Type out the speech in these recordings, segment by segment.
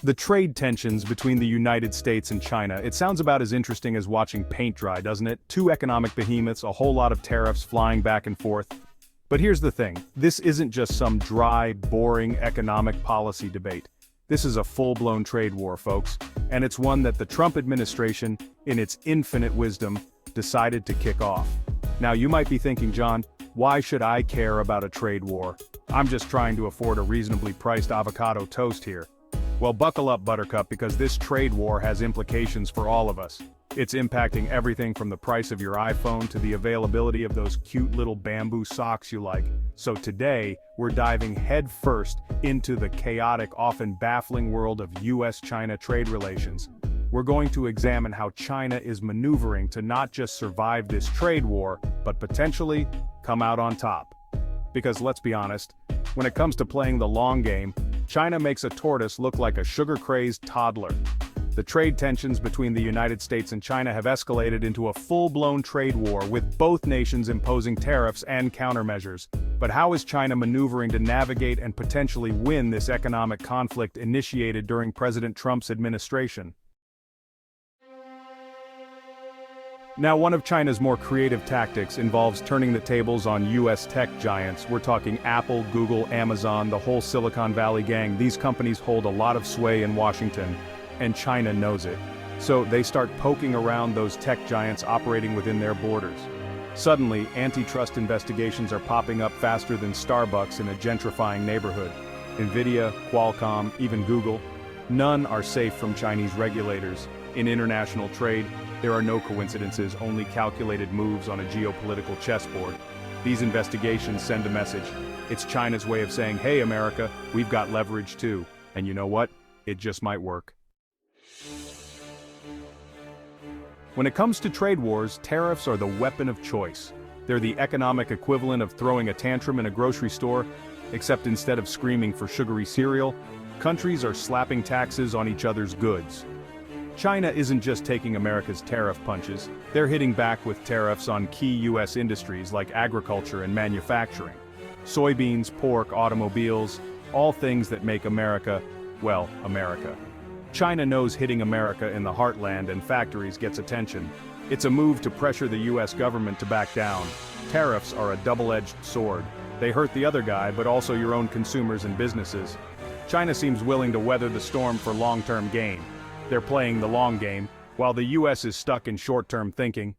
The trade tensions between the United States and China, it sounds about as interesting as watching paint dry, doesn't it? Two economic behemoths, a whole lot of tariffs flying back and forth. But here's the thing, this isn't just some dry, boring economic policy debate. This is a full-blown trade war, folks, and it's one that the Trump administration, in its infinite wisdom, decided to kick off. Now you might be thinking, John, why should I care about a trade war? I'm just trying to afford a reasonably priced avocado toast here. Well, buckle up, Buttercup, because this trade war has implications for all of us. It's impacting everything from the price of your iPhone to the availability of those cute little bamboo socks you like. So today, we're diving headfirst into the chaotic, often baffling world of US-China trade relations. We're going to examine how China is maneuvering to not just survive this trade war, but potentially come out on top. Because let's be honest, when it comes to playing the long game, China makes a tortoise look like a sugar-crazed toddler. The trade tensions between the United States and China have escalated into a full-blown trade war, with both nations imposing tariffs and countermeasures. But how is China maneuvering to navigate and potentially win this economic conflict initiated during President Trump's administration? Now, one of China's more creative tactics involves turning the tables on US tech giants. We're talking Apple, Google, Amazon, the whole Silicon Valley gang. These companies hold a lot of sway in Washington, and China knows it. So they start poking around those tech giants operating within their borders. Suddenly, antitrust investigations are popping up faster than Starbucks in a gentrifying neighborhood. Nvidia, Qualcomm, even Google, none are safe from Chinese regulators. In international trade, there are no coincidences, only calculated moves on a geopolitical chessboard. These investigations send a message. It's China's way of saying, hey America, we've got leverage too. And you know what? It just might work. When it comes to trade wars, tariffs are the weapon of choice. They're the economic equivalent of throwing a tantrum in a grocery store, except instead of screaming for sugary cereal, countries are slapping taxes on each other's goods. China isn't just taking America's tariff punches, they're hitting back with tariffs on key US industries like agriculture and manufacturing. Soybeans, pork, automobiles, all things that make America, well, America. China knows hitting America in the heartland and factories gets attention. It's a move to pressure the US government to back down. Tariffs are a double-edged sword. They hurt the other guy, but also your own consumers and businesses. China seems willing to weather the storm for long-term gain. They're playing the long game, while the US is stuck in short-term thinking.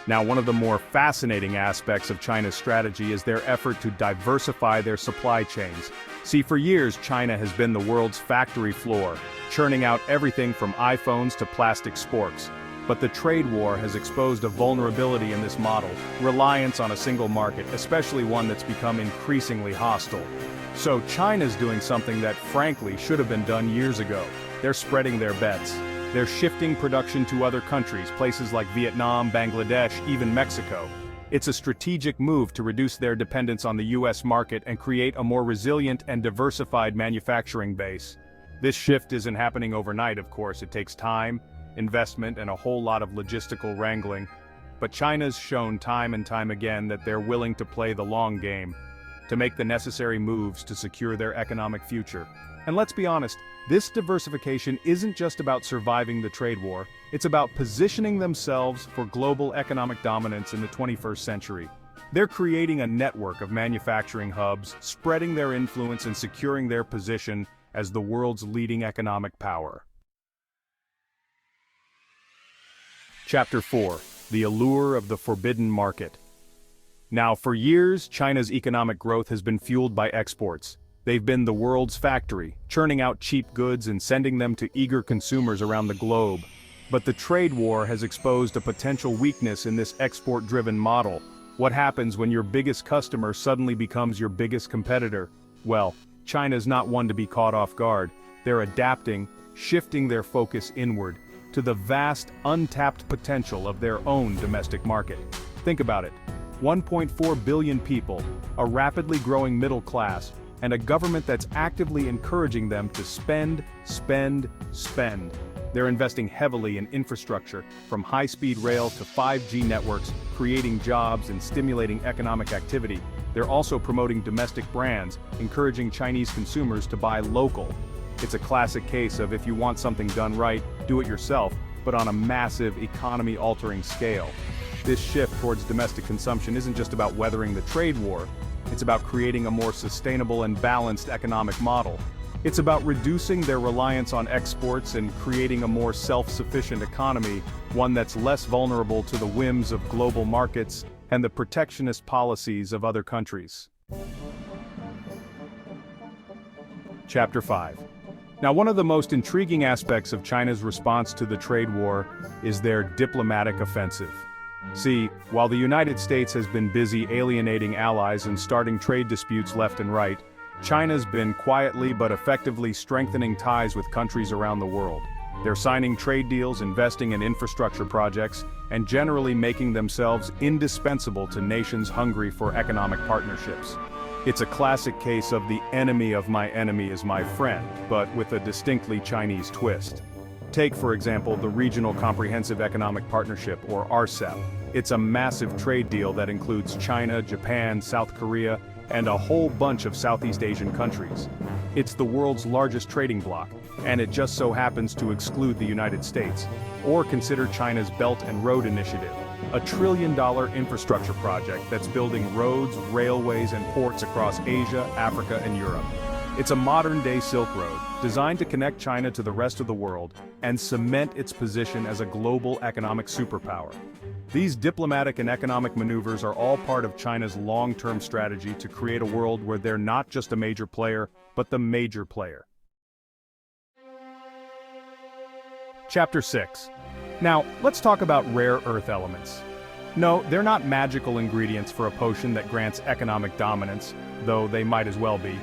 Now, one of the more fascinating aspects of China's strategy is their effort to diversify their supply chains. See, for years, China has been the world's factory floor, churning out everything from iPhones to plastic sporks. But the trade war has exposed a vulnerability in this model, reliance on a single market, especially one that's become increasingly hostile. So China's doing something that frankly should have been done years ago. They're spreading their bets. They're shifting production to other countries, places like Vietnam, Bangladesh, even Mexico. It's a strategic move to reduce their dependence on the US market and create a more resilient and diversified manufacturing base. This shift isn't happening overnight, of course. It takes time, investment, and a whole lot of logistical wrangling. But China's shown time and time again that they're willing to play the long game, to make the necessary moves to secure their economic future. And let's be honest, this diversification isn't just about surviving the trade war, it's about positioning themselves for global economic dominance in the 21st century. They're creating a network of manufacturing hubs, spreading their influence and securing their position as the world's leading economic power. Chapter 4: The Allure of the Forbidden Market. Now, for years, China's economic growth has been fueled by exports. They've been the world's factory, churning out cheap goods and sending them to eager consumers around the globe. But the trade war has exposed a potential weakness in this export-driven model. What happens when your biggest customer suddenly becomes your biggest competitor? Well, China's not one to be caught off guard. They're adapting, shifting their focus inward, to the vast, untapped potential of their own domestic market. Think about it. 1.4 billion people, a rapidly growing middle class, and a government that's actively encouraging them to spend, spend, spend. They're investing heavily in infrastructure, from high-speed rail to 5G networks, creating jobs and stimulating economic activity. they're also promoting domestic brands, encouraging Chinese consumers to buy local. It's a classic case of if you want something done right, do it yourself, but on a massive economy-altering scale. This shift towards domestic consumption isn't just about weathering the trade war, it's about creating a more sustainable and balanced economic model. It's about reducing their reliance on exports and creating a more self-sufficient economy, one that's less vulnerable to the whims of global markets and the protectionist policies of other countries. Chapter 5. Now, one of the most intriguing aspects of China's response to the trade war is their diplomatic offensive. See, while the United States has been busy alienating allies and starting trade disputes left and right, China's been quietly but effectively strengthening ties with countries around the world. They're signing trade deals, investing in infrastructure projects, and generally making themselves indispensable to nations hungry for economic partnerships. It's a classic case of the enemy of my enemy is my friend, but with a distinctly Chinese twist. Take, for example, the Regional Comprehensive Economic Partnership, or RCEP. It's a massive trade deal that includes China, Japan, South Korea, and a whole bunch of Southeast Asian countries. It's the world's largest trading bloc, and it just so happens to exclude the United States, or consider China's Belt and Road Initiative, a trillion-dollar infrastructure project that's building roads, railways, and ports across Asia, Africa, and Europe. It's a modern-day Silk Road, designed to connect China to the rest of the world and cement its position as a global economic superpower. These diplomatic and economic maneuvers are all part of China's long-term strategy to create a world where they're not just a major player, but the major player. Chapter 6. Now, let's talk about rare earth elements. No, they're not magical ingredients for a potion that grants economic dominance, though they might as well be.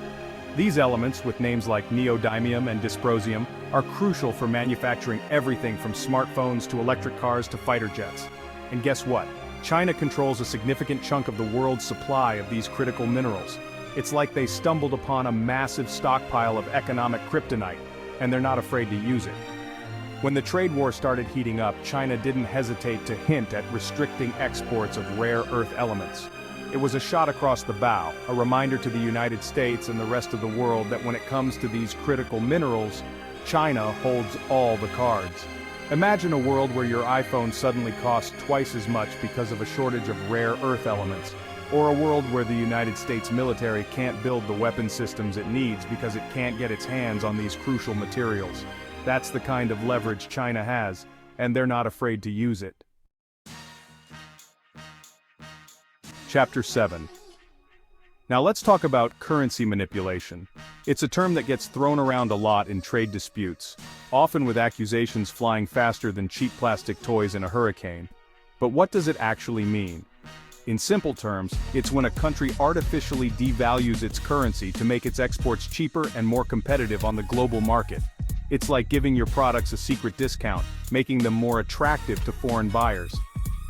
These elements, with names like neodymium and dysprosium, are crucial for manufacturing everything from smartphones to electric cars to fighter jets. And guess what? China controls a significant chunk of the world's supply of these critical minerals. It's like they stumbled upon a massive stockpile of economic kryptonite, and they're not afraid to use it. When the trade war started heating up, China didn't hesitate to hint at restricting exports of rare earth elements. It was a shot across the bow, a reminder to the United States and the rest of the world that when it comes to these critical minerals, China holds all the cards. Imagine a world where your iPhone suddenly costs twice as much because of a shortage of rare earth elements, or a world where the United States military can't build the weapon systems it needs because it can't get its hands on these crucial materials. That's the kind of leverage China has, and they're not afraid to use it. Chapter 7. Now let's talk about currency manipulation. It's a term that gets thrown around a lot in trade disputes, often with accusations flying faster than cheap plastic toys in a hurricane. But what does it actually mean? In simple terms, it's when a country artificially devalues its currency to make its exports cheaper and more competitive on the global market. It's like giving your products a secret discount, making them more attractive to foreign buyers.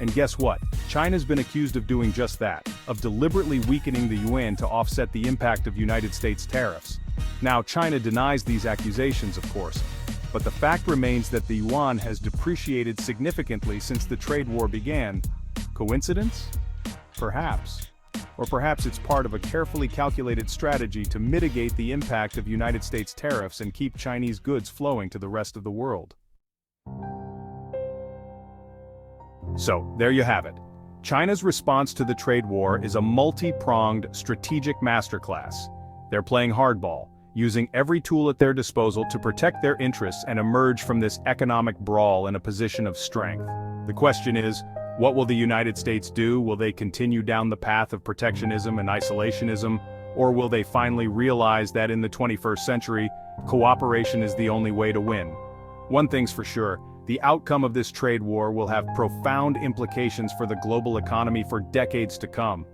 And guess what? China's been accused of doing just that, of deliberately weakening the yuan to offset the impact of United States tariffs. Now, China denies these accusations, of course, but the fact remains that the yuan has depreciated significantly since the trade war began. Coincidence? Perhaps. Or perhaps it's part of a carefully calculated strategy to mitigate the impact of United States tariffs and keep Chinese goods flowing to the rest of the world. So, there you have it. China's response to the trade war is a multi-pronged strategic masterclass. They're playing hardball, using every tool at their disposal to protect their interests and emerge from this economic brawl in a position of strength. The question is, what will the United States do? Will they continue down the path of protectionism and isolationism, or will they finally realize that in the 21st century, cooperation is the only way to win? One thing's for sure, the outcome of this trade war will have profound implications for the global economy for decades to come.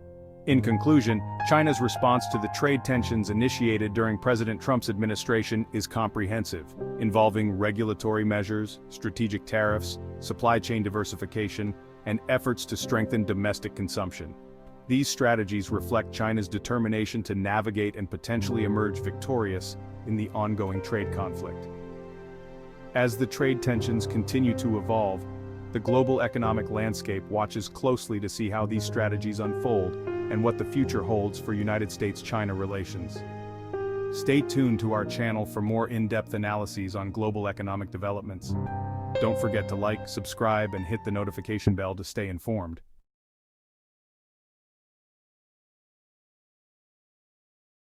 In conclusion, China's response to the trade tensions initiated during President Trump's administration is comprehensive, involving regulatory measures, strategic tariffs, supply chain diversification, and efforts to strengthen domestic consumption. These strategies reflect China's determination to navigate and potentially emerge victorious in the ongoing trade conflict. As the trade tensions continue to evolve, the global economic landscape watches closely to see how these strategies unfold, and what the future holds for United States-China relations. Stay tuned to our channel for more in-depth analyses on global economic developments. Don't forget to like, subscribe, and hit the notification bell to stay informed.